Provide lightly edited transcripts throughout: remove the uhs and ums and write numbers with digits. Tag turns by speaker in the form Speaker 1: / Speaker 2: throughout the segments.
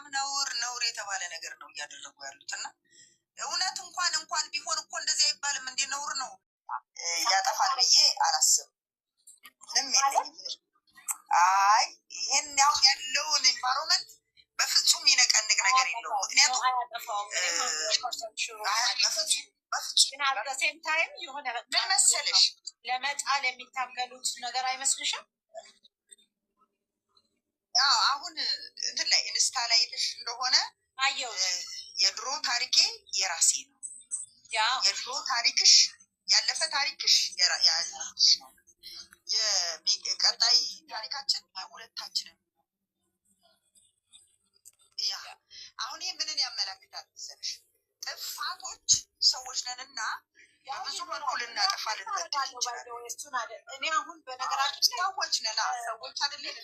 Speaker 1: በጣም ነውር የተባለ ነገር ነው እያደረጉ ያሉት እና እውነት እንኳን ቢሆን እኮ እንደዚህ አይባልም። እንዴ ነውር ነው ያጠፋል ብዬ አላስብም። ምንም የለኝም። አይ ይሄን ያለውን ኢንቫይሮንመንት በፍጹም ይነቀንቅ ነገር የለውም። ምክንያቱም
Speaker 2: ግን አዘሴም ታይም የሆነ
Speaker 1: ምን መሰለሽ
Speaker 2: ለመጣል የሚታገሉት ነገር አይመስልሽም?
Speaker 1: አሁን እንትን ላይ ኢንስታ ላይ ልሽ እንደሆነ
Speaker 2: አየው
Speaker 1: የድሮ ታሪኬ የራሴ ነው። የድሮ ታሪክሽ ያለፈ ታሪክሽ ያለሽ ነው። የቀጣይ ታሪካችን የሁለታችንም። ያ አሁን ይህ ምንን ያመላክታል መሰለሽ? ጥፋቶች ሰዎች ነንና በብዙ መልኩ ልናጠፋ ልንበድል እንችላለን።
Speaker 2: እኔ አሁን በነገራችን
Speaker 1: ሰዎች ነን፣ ሰዎች አይደለን።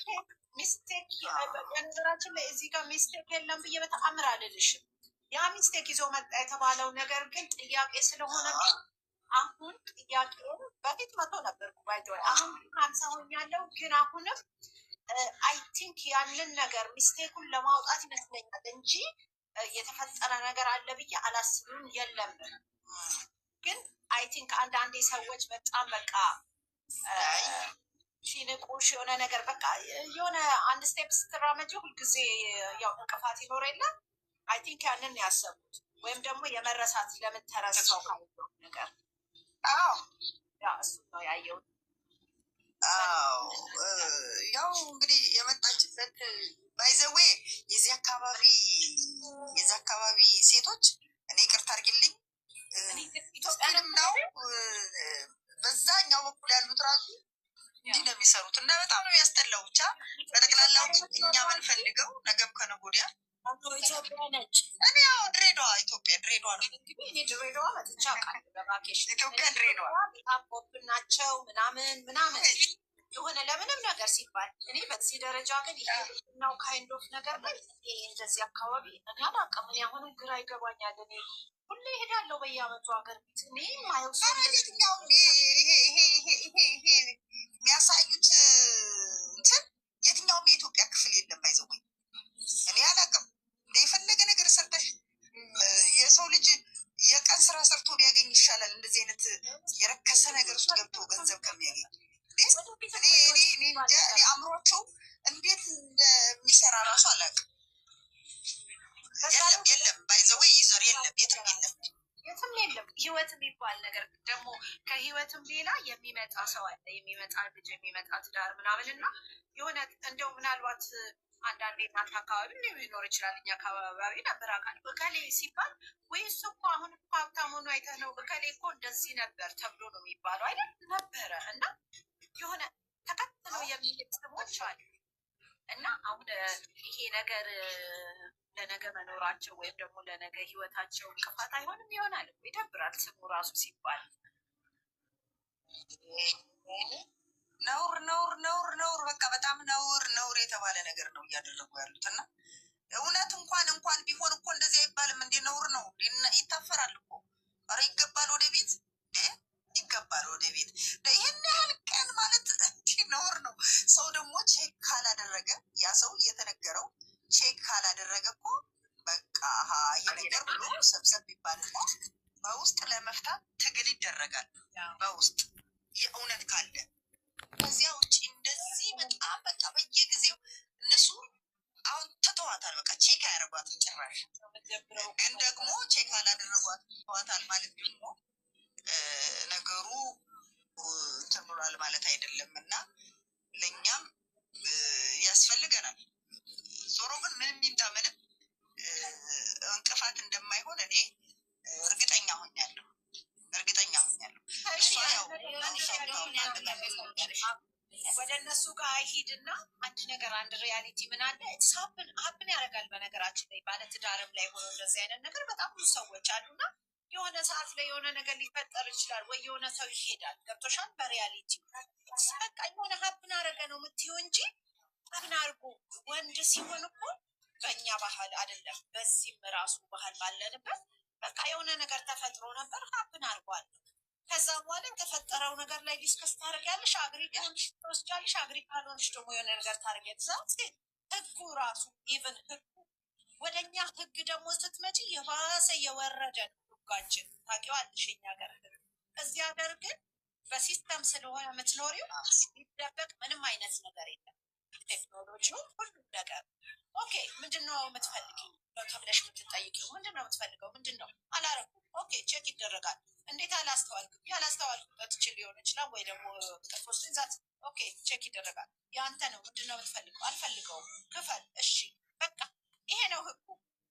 Speaker 2: ሚስቴክ በነገራችን ላይ እዚህ ጋር ሚስቴክ የለም ብዬ በተአምር አልልሽም። ያ ሚስቴክ ይዞ መጣ የተባለው ነገር ግን ጥያቄ ስለሆነ አሁን ጥያቄውን በፊት መቶ ነበርኩ ባይዘው አሁን 50 ሆኛለሁ። ግን አሁንም አይ ቲንክ ያንን ነገር ሚስቴኩን ለማውጣት ይመስለኛል እንጂ የተፈጠረ ነገር አለ ብዬ አላስብም። የለም ግን አይ ቲንክ አንዳንዴ ሰዎች በጣም በቃ ሲንቁሽ የሆነ ነገር በቃ የሆነ አንድ ስቴፕ ስትራመጂ ሁልጊዜ ያው እንቅፋት ይኖር የለ አይ ቲንክ ያንን ያሰቡት ወይም ደግሞ የመረሳት ለምን ተረሳው ካለው ነገር እሱ ነው ያየሁት።
Speaker 1: ያው እንግዲህ የመጣችበት ባይዘዌ የዚህ አካባቢ ሴቶች እኔ ይቅርታ አድርጊልኝ ኢትዮጵያንም ነው በዛኛው በኩል ያሉት ራሱ እንዲህ ነው የሚሰሩት እና በጣም ነው ያስጠላው። ብቻ በጠቅላላው እኛ ምንፈልገው ነገም ከነገ ወዲያ
Speaker 2: ኢትዮጵያ ነች።
Speaker 1: እኔ ያው ኢትዮጵያ ድሬዳዋ ነው
Speaker 2: እንግዲህ እኔ ድሬዳዋ መጥቻ ቃል በቫኬሽን
Speaker 1: ኢትዮጵያ ድሬዳዋ
Speaker 2: በጣም ፖፕ ናቸው ምናምን የሆነ ለምንም ነገር ሲባል እኔ በዚህ ደረጃ ግን ይሄ ነው ካይንድ ኦፍ ነገር ላይ ይሄ እንደዚህ አካባቢ እኔ አላውቅም። እኔ አሁንም ግራ ይገባኛል። እኔ ሁሌ እሄዳለሁ በየዓመቱ ሀገር ቤት እኔ ማየው ሰው
Speaker 1: ይሄ የሚያሳዩት እንትን የትኛውም የኢትዮጵያ ክፍል የለም። ባይዘው እኔ አላውቅም። የፈለገ ነገር ሰርተሽ የሰው ልጅ የቀን ስራ ሰርቶ ቢያገኝ ይሻላል እንደዚህ አይነት የረከሰ ነገር ውስጥ ገብቶ ገንዘብ ከሚያገኝ። እኔ አእምሯቸው እንዴት እንደሚሰራ ራሱ አላውቅም። የለም ባይዘው ይዘር የትም የለም።
Speaker 2: ህይወት የሚባል ነገር ደግሞ ከህይወትም ሌላ የሚመጣ ሰው አለ። የሚመጣ ልጅ የሚመጣ ትዳር ምናምን እና የሆነ እንደው ምናልባት አንዳንዴ እናንተ አካባቢ ሊኖር ይችላል። እኛ አካባቢ ነበር አውቃለሁ። በከሌ ሲባል ወይ እሱ እኮ አሁን እኮ ሀብታም ሆኖ አይተህ ነው በከሌ እኮ እንደዚህ ነበር ተብሎ ነው የሚባለው አይደል? ነበረ እና የሆነ ተከትለው የሚሄድ ስሞች አሉ እና አሁን ይሄ ነገር ለነገ መኖራቸው ወይም ደግሞ ለነገ ህይወታቸው እንቅፋት አይሆንም ይሆናል። ይደብራል ስሙ ራሱ ሲባል ነውር በቃ በጣም ነውር የተባለ ነገር ነው እያደረጉ ያሉት እና እውነት እንኳን ቢሆን እኮ እንደዚህ አይባልም። እንዴ ነውር ነው፣ ይታፈራል እኮ። ኧረ ይገባል ወደ ቤት ይገባል ወደ ቤት። ይህን ያህል ቀን ማለት እንዲህ ነውር ነው። ሰው ደግሞ ቼክ ካላደረገ ያ ሰው እየተነገረው ቼክ ካላደረገ እኮ በቃ ይሄ ነገር ብሎ ሰብሰብ ይባልና በውስጥ ለመፍታት ትግል ይደረጋል። በውስጥ የእውነት ካለ ከዚያ ውጭ እንደዚህ በጣም በቃ በየጊዜው እነሱ አሁን ትተዋታል። በቃ ቼክ አያደርጓትም ጭራሽ። ግን ደግሞ ቼክ አላደረጓት ተዋታል ማለት ደግሞ ነገሩ እንትን ብሏል ማለት አይደለም እና ለእኛም ያስፈልገናል። ዞሮ ግን ምንም ይምጣ ምንም እንቅፋት እንደማይሆን እኔ እርግጠኛ ሆኛለሁ። ወደ እነሱ ጋር አይሂድና አንድ ነገር አንድ ሪያሊቲ ምን አለ ሀፕን ያደርጋል። በነገራችን ላይ ባለትዳርም ላይ ሆኖ እንደዚህ አይነት ነገር በጣም ብዙ ሰዎች አሉና የሆነ ሰዓት ላይ የሆነ ነገር ሊፈጠር ይችላል ወይ የሆነ ሰው ይሄዳል። ገብቶሻል? በሪያሊቲ በቃ የሆነ ሀፕን አደረገ ነው የምትይው እንጂ ሀፕን አድርጎ ወንድ ሲሆን እኮ በእኛ ባህል አይደለም። በዚህም ራሱ ባህል ባለንበት በቃ የሆነ ነገር ተፈጥሮ ነበር ሀፕን አድርጓል። ከዛ በኋላ የተፈጠረው ነገር ላይ ዲስከስ ታደርጊያለሽ። አግሪ ከሆንሽ ትወስጃለሽ፣ አግሪ ካልሆንሽ ደግሞ የሆነ ነገር ታደርጊያለሽ። ህጉ ራሱ ኢቨን ህጉ
Speaker 3: ወደኛ ህግ ደግሞ ስትመጪ የባሰ የወረደ ህጋችን ታውቂዋለሽ። የኛ ሀገር ህግ እዚህ ሀገር ግን በሲስተም ስለሆነ የምትኖሪው ሊደበቅ ምንም አይነት ነገር የለም። ቴክኖሎጂ ሁሉም ነገር ኦኬ። ምንድነው የምትፈልጊው ተብለሽ የምትጠይቂው ምንድነው የምትፈልገው ምንድነው አላረኩም። ኦኬ ቼክ ይደረጋል። እንዴት አላስተዋልኩም? ያላስተዋልኩበት ትችል ሊሆን ይችላል ወይ ደግሞ ጥፎስ ዛት ኦኬ ቼክ ይደረጋል። የአንተ ነው። ምንድነው የምትፈልገው? አልፈልገውም። ክፈል። እሺ በቃ ይሄ ነው ህጉ።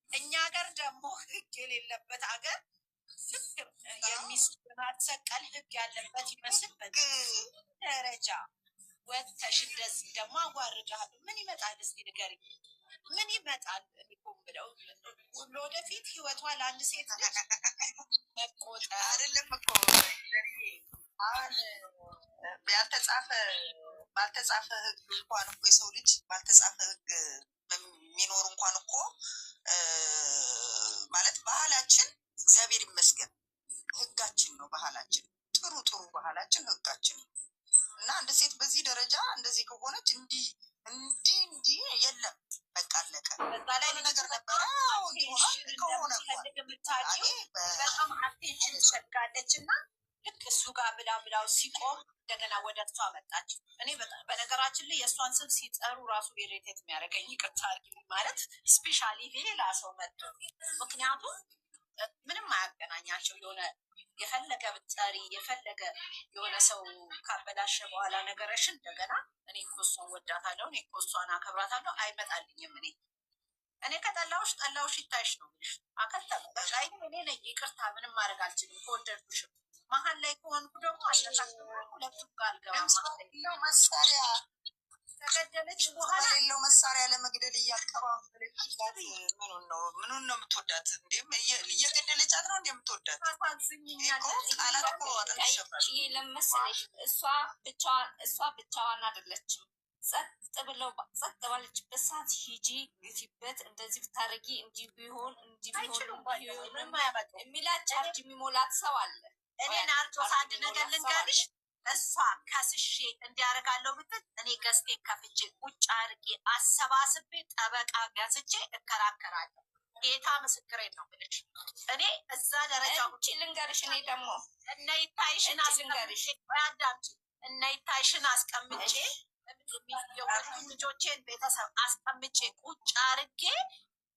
Speaker 3: እኛ ሀገር ደግሞ ህግ የሌለበት ሀገር ልክ የሚስት ማሰቀል ህግ ያለበት ይመስል ደረጃ ወጥተሽ እንደዚህ ደግሞ አዋርጃለሁ። ምን ይመጣል እስኪ ንገሪኝ፣ ምን ይመጣል? ሊቆም ብለው ለወደፊት ህይወቷ ለአንድ ሴት ልጅ መቆጠር
Speaker 2: አይደለም እኮ አሁን ባልተጻፈ ህግ እንኳን እኮ የሰው ልጅ ባልተጻፈ ህግ በሚኖር እንኳን እኮ ማለት ባህላችን እግዚአብሔር ይመስገን ህጋችን ነው። ባህላችን ጥሩ ባህላችን ህጋችን ነው። እና አንድ ሴት በዚህ ደረጃ እንደዚህ ከሆነች እንዲህ የለም በቃ አለቀ።
Speaker 3: በዛ ላይ
Speaker 2: ነገር ነበረ ከሆነ
Speaker 3: በጣም አቴንሽን ትፈልጋለች እና ልክ እሱ ጋር ብላው ሲቆም እንደገና ወደ እሷ መጣች። እኔ በነገራችን ላይ የእሷን ስም ሲጠሩ ራሱ ኢሪቴት የሚያደርገኝ ይቅርታ አድርጊልኝ ማለት ስፔሻሊ ሌላ ሰው መጥቶ ምክንያቱም ምንም አያገናኛቸው የሆነ የፈለገ ብትጠሪ የፈለገ የሆነ ሰው ካበላሸ በኋላ ነገረሽን እንደገና እኔ እኮ እሷን ወዳታለሁ እኔ እኮ እሷን አከብራታለሁ አይመጣልኝም። እኔ ጠላውሽ ይታይሽ ነው የምልሽ። አከተመ በቃ እኔ ነኝ ይቅርታ ምንም ማድረግ አልችልም። ከወደድኩሽም መሀል ላይ ከሆንኩ ደግሞ ሁለቱም ጋር አልገባም።
Speaker 2: መሳሪያ
Speaker 3: ተገደለች በኋላ
Speaker 2: የሌለው መሳሪያ ለመግደል እያቀባበለች ምኑን ነው የምትወዳት? እንዲም እየገደለቻት ነው እንደምትወዳት
Speaker 4: ለመሰለሽ እሷ ብቻዋን አይደለችም። ጸጥ ባለችበት ሰዓት ሂጂ ግፊበት፣ እንደዚህ ብታረጊ እንዲህ ቢሆን የሚላት ቻርጅ የሚሞላት ሰው አለ።
Speaker 3: እኔን አርቶስ አንድ ነገር ልንገርሽ፣ እሷ ከስሼ እንዲያደርጋለሁ ብትል እኔ ገዝቴን ከፍቼ ቁጭ አድርጌ አሰባስቤ ጠበቃ ገዝቼ እከራከራለሁ። ጌታ ምስክሬን ነው ብለሽ እኔ እዛ ደረጃ
Speaker 4: ውጭ ልንገርሽ። እኔ ደግሞ
Speaker 3: እነ ይታይሽን አስቀምጬ አዳምጪ፣ እነ ይታይሽን አስቀምጬ የሁለቱም ልጆቼን ቤተሰብ አስቀምጬ ቁጭ አድርጌ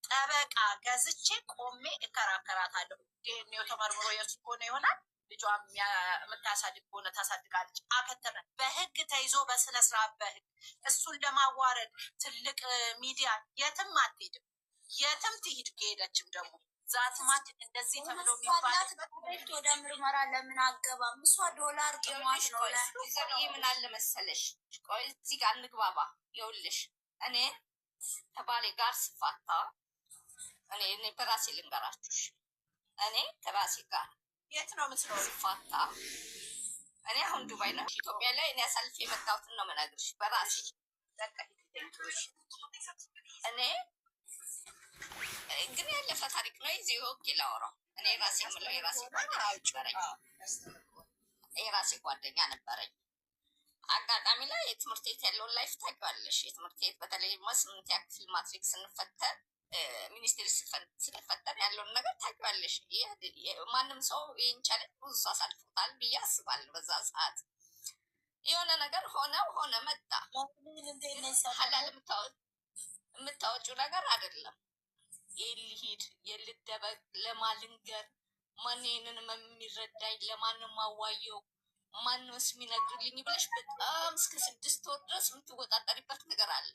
Speaker 3: ጠበቃ ገዝቼ ቆሜ እከራከራታለሁ። ዲኤንኤው ተመርምሮ የእሱ ከሆነ ይሆናል፣ ልጇ የምታሳድግ ከሆነ ታሳድጋለች። አከተመ በህግ ተይዞ በስነ ስርዓት በህግ እሱን ለማዋረድ ትልቅ ሚዲያ የትም አትሄድም። የትም ትሂድ ከሄደችም ደግሞ ዛትማት እንደዚህ ተብሎ የሚባል
Speaker 4: ወደ ምርመራ ለምን አገባም? እሷ ዶላር ግማሽ ነው። ምን አለ መሰለሽ፣ ቆይ እዚህ ጋር እንግባባ። ይኸውልሽ እኔ ከባሌ ጋር ስፋታ እኔ በራሴ ልንገራችሁ፣ እኔ ከራሴ ጋር
Speaker 3: የት ነው የምትኖሪው?
Speaker 4: ስፋታ እኔ አሁን ዱባይ ነው። ኢትዮጵያ ላይ እኔ አሳልፌ የመጣሁትን ነው የምነግርሽ በራሴ እኔ ግን ያለፈ ታሪክ ነው። እዚህ ወቅ ላወራው እኔ ራሴ የምለው የራሴ ጓደኛ ነበረኝ። አጋጣሚ ላይ የትምህርት ቤት ያለውን ላይፍ ታውቂዋለሽ። የትምህርት ቤት በተለይ ስምንተኛ ክፍል ማትሪክ ስንፈተን ሚኒስቴር ስንፈተን ያለውን ነገር ታውቂዋለሽ። ማንም ሰው ይህን ቻሌንጅ ብዙ ሰው አሳልፎታል ብዬ አስባለሁ። በዛ ሰዓት የሆነ ነገር ሆነ መጣ። ሀላል የምታወጪው ነገር አይደለም። የልሂድ የልደበቅ ለማልንገር ማንንን የሚረዳኝ ለማንም ማዋየው ማንስ የሚነግርልኝ ብለሽ በጣም እስከ 6 ወር ድረስ የምትወጣጠሪበት ነገር አለ።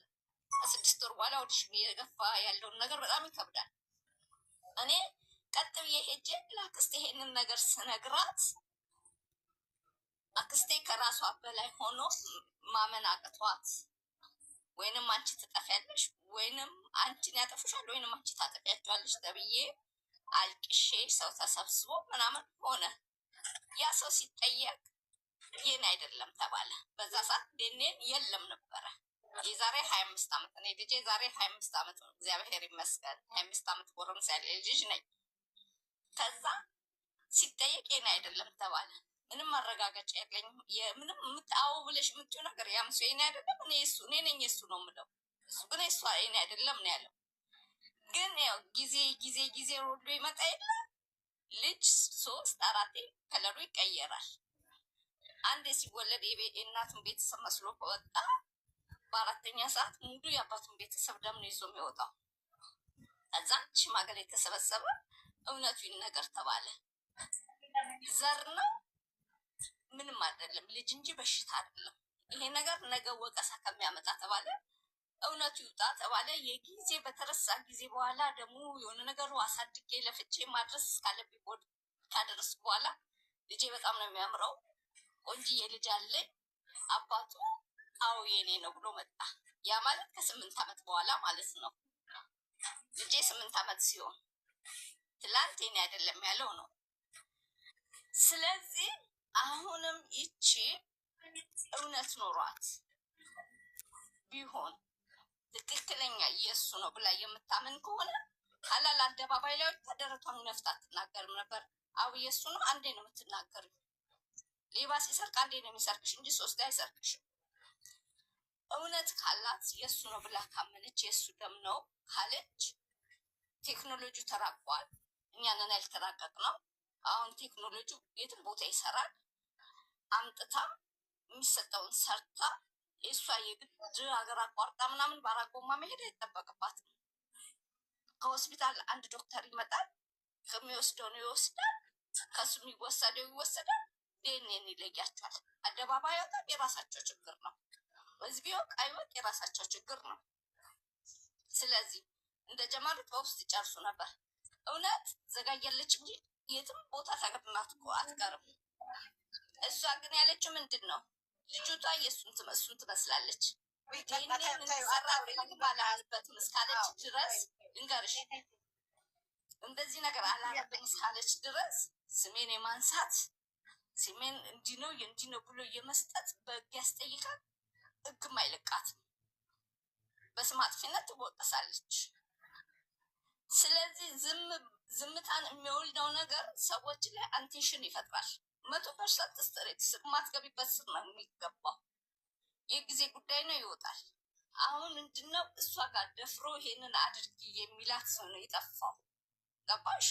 Speaker 4: ከ6 ወር በኋላ ወዲሽ የገፋ ያለውን ነገር በጣም ይከብዳል። እኔ ቀጥ ብዬ ሄጄ ለአክስቴ ይሄንን ነገር ስነግራት አክስቴ ከራሷ በላይ ሆኖ ማመን አቅቷት ወይንም አንቺ ትጠፊያለሽ ወይንም አንቺን ያጠፉሻል ወይንም አንቺ ታጠፊያቸዋለሽ ተብዬ አልቅሼ ሰው ተሰብስቦ ምናምን ሆነ። ያ ሰው ሲጠየቅ ይህን አይደለም ተባለ። በዛ ሰዓት ዴኔን የለም ነበረ። የዛሬ 25 ዓመት እኔ ልጄ ዛሬ 25 ዓመት ነው። እግዚአብሔር ይመስገን 25 ዓመት ጎረምሳ ያለ ልጅ ነኝ። ከዛ ሲጠየቅ ይህን አይደለም ተባለ። ምንም ማረጋገጫ የለኝም። ምንም የምታው ብለሽ የምትይው ነገር ያም ሰው ይሄን አይደለም እኔ ነኝ እሱ ነው የምለው። እሱ ግን እሱ ይሄን አይደለም ነው ያለው። ግን ያው ጊዜ ሮዶ ይመጣ የለ ልጅ 3-4 ከለሩ ይቀየራል። አንዴ ሲወለድ የእናቱን ቤተሰብ መስሎ ከወጣ በአራተኛ ሰዓት ሙሉ የአባቱን ቤተሰብ ደም ነው ይዞ የሚወጣው። ከዛ ሽማግሌ የተሰበሰበ እውነቱ ይነገር ተባለ። ዘር ነው ምንም አይደለም ልጅ እንጂ በሽታ አይደለም። ይሄ ነገር ነገ ወቀሳ ከሚያመጣ ተባለ። እውነቱ ይውጣ ተባለ። የጊዜ በተረሳ ጊዜ በኋላ ደግሞ የሆነ ነገሩ አሳድጌ ለፍቼ ማድረስ ካለብኝ ቦድ ካደረስ በኋላ ልጄ በጣም ነው የሚያምረው ቆንጂዬ ልጅ አለኝ አባቱ አዎ የኔ ነው ብሎ መጣ። ያ ማለት ከ8 ዓመት በኋላ ማለት ነው። ልጄ 8 ዓመት ሲሆን ትላንት የኔ አይደለም ያለው ነው። ስለዚህ አሁንም ይቺ እውነት ኖሯት ቢሆን ትክክለኛ የእሱ ነው ብላ የምታምን ከሆነ ሀላል አደባባይ ላይ ተደረቷን ነፍታ አትናገርም ነበር። አው የእሱ ነው አንዴ ነው የምትናገረው። ሌባ ሲሰርቅ አንዴ ነው የሚሰርቅሽ እንጂ 3 አይሰርቅሽም። እውነት ካላት የእሱ ነው ብላ ካመነች የእሱ ደም ነው ካለች ቴክኖሎጂ ተራቋል። እኛንን ያልተራቀቅ ነው። አሁን ቴክኖሎጂ የትም ቦታ ይሰራል። አምጥታ የሚሰጠውን ሰርታ የእሷ የግድ ሀገር አቋርጣ ምናምን ባራጎማ መሄድ አይጠበቅባትም። ከሆስፒታል አንድ ዶክተር ይመጣል። ከሚወስደው ነው ይወስዳል። ከሱ የሚወሰደው ይወሰዳል። ዴኔን ይለያቸዋል። አደባባይ ወጣ የራሳቸው ችግር ነው። በዚህ ቢሆን አይወጥ የራሳቸው ችግር ነው። ስለዚህ እንደጀመሩት በውስጥ ይጨርሱ ነበር። እውነት ዘጋያለች እንጂ የትም ቦታ ተቀጥናት እኮ አትቀርም። እሷ ግን ያለችው ምንድን ነው? ልጁቷ እሱን ትመስላለች። ይህንን አላልበትም እስካለች ድረስ ልንገርሽ፣ እንደዚህ ነገር አላልብም እስካለች ድረስ ስሜን የማንሳት ስሜን እንዲህ ነው ብሎ የመስጠት በህግ ያስጠይቃል። ህግም አይለቃትም። በስም አጥፊነት ትወቀሳለች። ስለዚህ ዝምታን የሚወልደው ነገር ሰዎች ላይ አንቴንሽን ይፈጥራል። 100% ስትሬት ማትገቢበት ስር ነው የሚገባው። የጊዜ ጉዳይ ነው፣ ይወጣል። አሁን ምንድነው እሷ ጋር ደፍሮ ይሄንን አድርጊ የሚላት ሰው ነው የጠፋው። ገባሽ?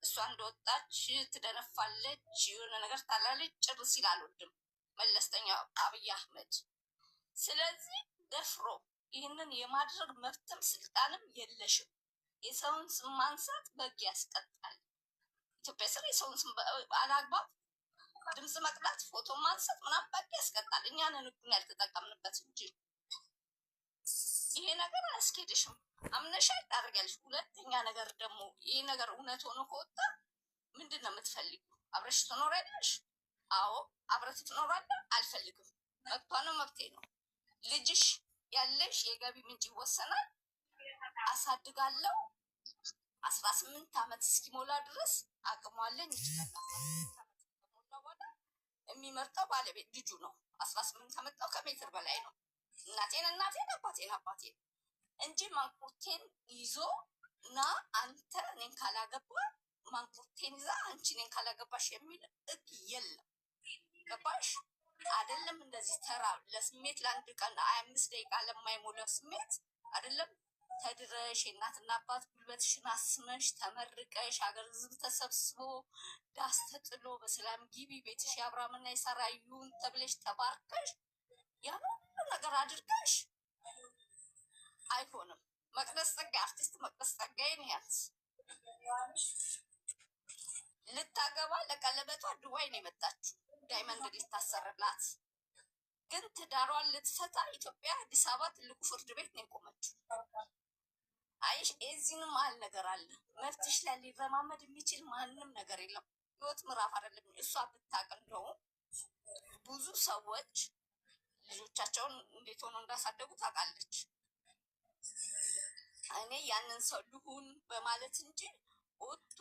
Speaker 4: እሷ እንደወጣች ትደነፋለች፣ የሆነ ነገር ታላለች። ጭር ሲል አልወድም መለስተኛው አብይ አህመድ። ስለዚህ ደፍሮ ይህንን የማድረግ መብትም ስልጣንም የለሽም። የሰውን ስም ማንሳት በህግ ያስቀጣል። ኢትዮጵያ ስር የሰውን ስም አላግባብ ድምፅ መቅዳት፣ ፎቶ ማንሳት ምናምን በህግ ያስቀጣል። እኛንን ህጉን ያልተጠቀምንበት እንጂ ይሄ ነገር አያስኬድሽም። አምነሻ ታደርጊያለሽ። ሁለተኛ ነገር ደግሞ ይሄ ነገር እውነት ሆኖ ከወጣ ምንድን ነው የምትፈልጊው? አብረሽ ትኖሪያለሽ? አዎ አብረት ትኖራለህ። አልፈልግም። መብቷ ነው፣ መብቴ ነው። ልጅሽ ያለሽ የገቢ ምንጭ ይወሰናል። አሳድጋለሁ 18 ዓመት እስኪሞላ ድረስ አቅሟለኝ ይችላል። የሚመርጠው ባለቤት ልጁ ነው። 18 ዓመት ከሜትር በላይ ነው። እናቴን አባቴን እንጂ ማንቁርቴን ይዞ እና አንተ እኔን ካላገባ ማንቁርቴን ይዛ አንቺ እኔን ካላገባሽ የሚል ህግ የለም። ገባሽ? አይደለም እንደዚህ ተራ ለስሜት ለአንድ ቀን 25 ደቂቃ ለማይሞላው ስሜት አይደለም ተድረሽ የእናትና አባት ጉልበትሽን አስመሽ ተመርቀሽ ሀገር ህዝብ ተሰብስቦ ዳስ ተጥሎ በሰላም ግቢ ቤትሽ የአብርሃምና የሳራ ይሁን ተብለሽ ተባርከሽ ያን ነገር አድርገሽ አይሆንም። መቅደስ ጸጋዬ አርቲስት መቅደስ ጸጋዬን ያት ልታገባ ለቀለበቷ ዱባይ ነው የመጣችው። ዳይመንድ ሊታሰርላት ግን ትዳሯን ልትፈታ ኢትዮጵያ አዲስ አበባ ትልቁ ፍርድ ቤት ነው የቆመችው። አይሽ እዚህንም አል ነገር አለ። መፍትሽ ላይ ሊረማመድ የሚችል ማንም ነገር የለም። ህይወት ምዕራፍ አይደለም። እሷ ብታውቅ እንደው ብዙ ሰዎች ልጆቻቸውን እንዴት ሆኖ እንዳሳደጉ ታውቃለች። እኔ ያንን ሰው ልሁን በማለት እንጂ ኦቶ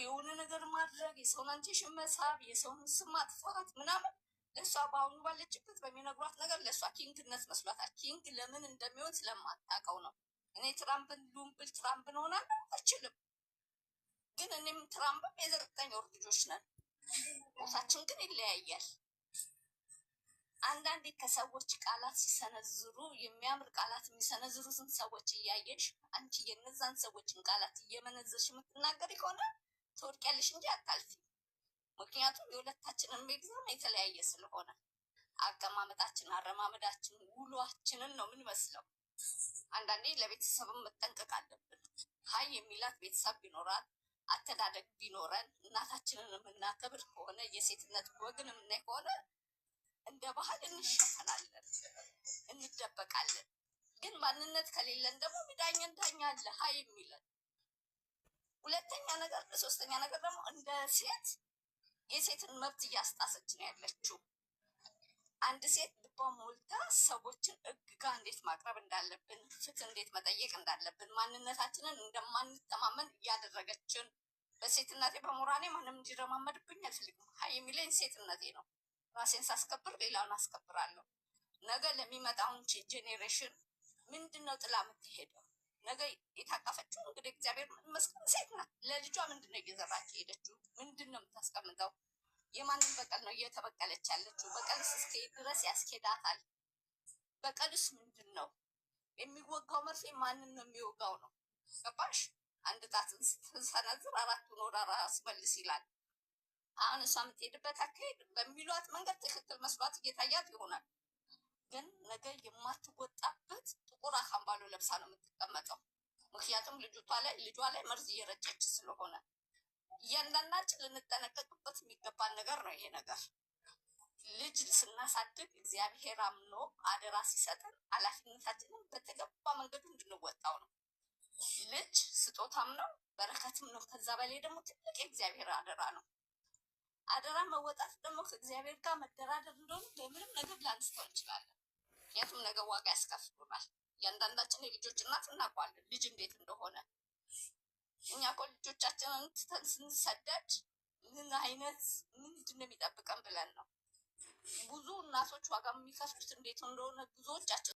Speaker 4: የሆነ ነገር ማድረግ፣ የሰውን አንቴንሽን መሳብ፣ የሰውን ስም ማጥፋት ምናምን ለእሷ በአሁኑ ባለችበት በሚነግሯት ነገር ለእሷ ኪንግነት መስሏታል። ኪንግ ለምን እንደሚሆን ስለማታውቀው ነው። እኔ ትራምፕን ሉምብል ትራምፕን ሆናለሁ አልችልም። ግን እኔም ትራምፕም የ9 ወር ልጆች ነን። ቦታችን ግን ይለያያል። አንዳንዴ ከሰዎች ቃላት ሲሰነዝሩ የሚያምር ቃላት የሚሰነዝሩትን ሰዎች እያየሽ አንቺ የነዛን ሰዎችን ቃላት እየመነዘርሽ የምትናገር ከሆነ ትወድቂያለሽ እንጂ አታልፊ። ምክንያቱም የሁለታችንን ኤግዛም የተለያየ ስለሆነ አቀማመጣችን፣ አረማመዳችን፣ ውሏችንን ነው የምንመስለው። አንዳንዴ ለቤተሰብም መጠንቀቅ አለብን። ሀይ የሚላት ቤተሰብ ቢኖራት አተዳደግ ቢኖረን እናታችንን የምናከብር ከሆነ የሴትነት ወግን የምናይ ከሆነ እንደ ባህል እንሸፈናለን፣ እንደበቃለን። ግን ማንነት ከሌለን ደግሞ ሚዳኘን ዳኛ አለ ሀይ የሚለን። ሁለተኛ ነገር፣ ሶስተኛ ነገር ደግሞ እንደ ሴት የሴትን መብት እያስጣሰች ነው ያለችው። አንድ ሴት ልቧን ሞልታ ሰዎችን ሕግ ጋር እንዴት ማቅረብ እንዳለብን፣ ፍትህ እንዴት መጠየቅ እንዳለብን፣ ማንነታችንን እንደማንተማመን እያደረገችን። በሴትነቴ በሞራኔ ማንም እንዲረማመድብኝ አልፈልግም። ሀይ የሚለኝ ሴትነቴ ነው። ራሴን ሳስከብር ሌላውን አስከብራለሁ። ነገ ለሚመጣውን ጄኔሬሽን ምንድን ነው ጥላ የምትሄደው? ነገ የታቀፈችው እንግዲህ እግዚአብሔር ይመስገን ሴት ናት። ለልጇ ምንድን ነው እየዘራች ሄደችው? ምንድን ነው የምታስቀምጠው? የማንን በቀል ነው እየተበቀለች ያለችው? በቀልስ እስከ ድረስ ያስኬዳታል? በቀልስ ምንድን ነው? የሚወጋው መርፌ ማንን ነው የሚወጋው ነው? ገባሽ? አንድ ጣትን ስትሰነዝር አራቱን ወደ ራስ መልስ ይላል። አሁን እሷ የምትሄድበት አካሄድ በሚሏት መንገድ ትክክል መስሏት እየታያት ይሆናል። ግን ነገ የማትወጣበት ጥቁር አካምባሎ ለብሳ ነው የምትቀመጠው። ምክንያቱም ልጇ ላይ መርዝ እየረጨች ስለሆነ እያንዳንዳችን ልንጠነቀቅበት የሚገባን ነገር ነው ይሄ ነገር። ልጅ ስናሳድግ እግዚአብሔር አምኖ አደራ ሲሰጠን ኃላፊነታችንን በተገባ መንገዱ እንድንወጣው ነው። ልጅ ስጦታም ነው በረከትም ነው። ከዛ በላይ ደግሞ ትልቅ የእግዚአብሔር አደራ ነው። አደራ መወጣት ደግሞ ከእግዚአብሔር ጋር መደራደር እንደሆነ በምንም ነገር ላንስተው እንችላለን። ምክንያቱም ነገ ዋጋ ያስከፍሉናል። እያንዳንዳችን የልጆች እናት እናውቃለን ልጅ እንዴት እንደሆነ። እኛ እኮ ልጆቻችንን ትተን ስንሰደድ ምን አይነት ምንድን ነው የሚጠብቀን ብለን ነው። ብዙ እናቶች ዋጋ የሚከፍሉት እንዴት እንደሆነ ብዙዎቻችን